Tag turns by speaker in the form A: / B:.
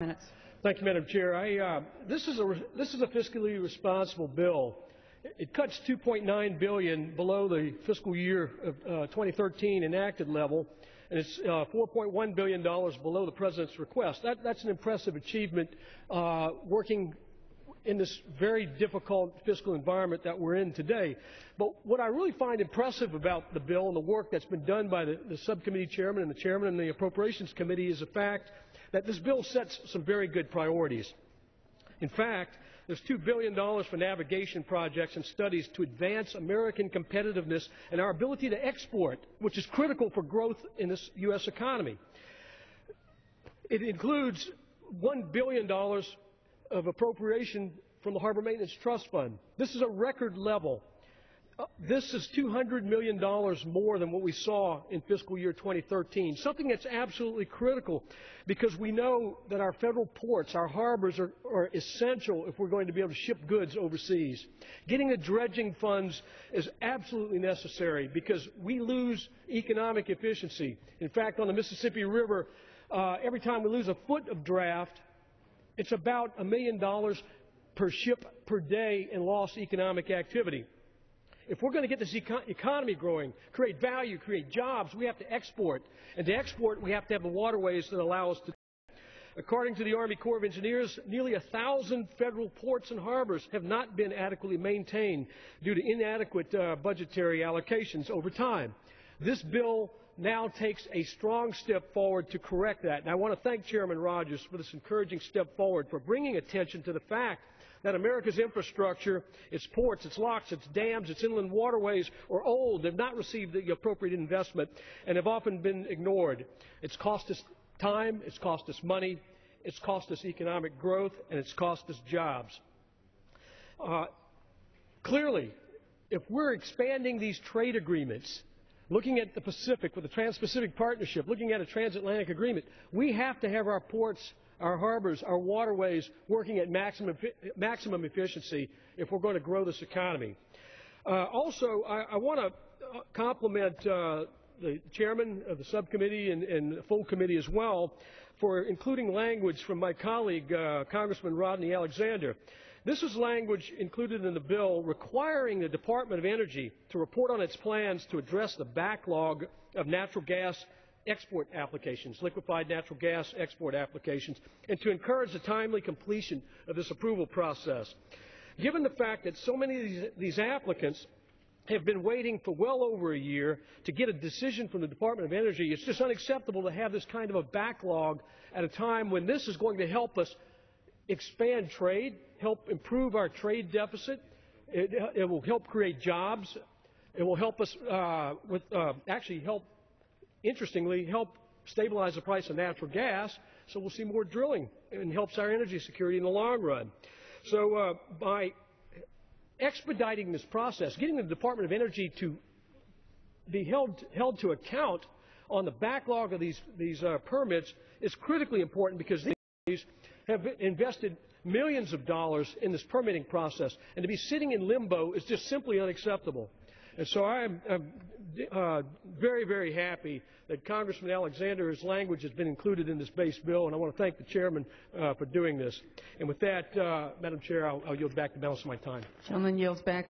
A: Minutes.
B: Thank you, Madam Chair. This is a fiscally responsible bill. It cuts $2.9 billion below the fiscal year of 2013 enacted level, and it's $4.1 billion below the President's request. That's an impressive achievement working in this very difficult fiscal environment that we're in today. But what I really find impressive about the bill and the work that's been done by the subcommittee chairman and the chairman and the Appropriations Committee is the fact that this bill sets some very good priorities. In fact, there's $2 billion for navigation projects and studies to advance American competitiveness and our ability to export, which is critical for growth in this U.S. economy. It includes $1 billion of appropriation from the Harbor Maintenance Trust Fund. This is a record level. This is $200 million more than what we saw in fiscal year 2013, something that's absolutely critical because we know that our federal ports, our harbors are essential if we're going to be able to ship goods overseas. Getting the dredging funds is absolutely necessary because we lose economic efficiency. In fact, on the Mississippi River, every time we lose a foot of draft, it's about $1 million per ship per day in lost economic activity. If we're going to get this economy growing, create value, create jobs, we have to export. And to export, we have to have the waterways that allow us to. According to the Army Corps of Engineers, nearly 1,000 federal ports and harbors have not been adequately maintained due to inadequate budgetary allocations over time. This bill now takes a strong step forward to correct that. And I want to thank Chairman Rogers for this encouraging step forward, for bringing attention to the fact that America's infrastructure, its ports, its locks, its dams, its inland waterways are old, have not received the appropriate investment, and have often been ignored. It's cost us time, it's cost us money, it's cost us economic growth, and it's cost us jobs. Clearly, if we're expanding these trade agreements, looking at the Pacific with the Trans-Pacific Partnership, looking at a transatlantic agreement, we have to have our ports, our harbors, our waterways working at maximum efficiency if we're going to grow this economy. Also, I want to compliment the chairman of the subcommittee and the full committee as well for including language from my colleague, Congressman Rodney Alexander. This is language included in the bill requiring the Department of Energy to report on its plans to address the backlog of natural gas export applications, liquefied natural gas export applications, and to encourage the timely completion of this approval process. Given the fact that so many of these applicants have been waiting for well over a year to get a decision from the Department of Energy, it's just unacceptable to have this kind of a backlog at a time when this is going to help us expand trade, help improve our trade deficit. It will help create jobs. It will help us interestingly, help stabilize the price of natural gas, so we'll see more drilling and helps our energy security in the long run. So by expediting this process, getting the Department of Energy to be held to account on the backlog of these permits is critically important because these have very millions of dollars in this permitting process, and to be sitting in limbo is just simply unacceptable. And so I'm very, very happy that Congressman Alexander's language has been included in this base bill, and I want to thank the chairman for doing this. And with that, Madam Chair, I'll yield back the balance of my time.
A: Gentleman yields back.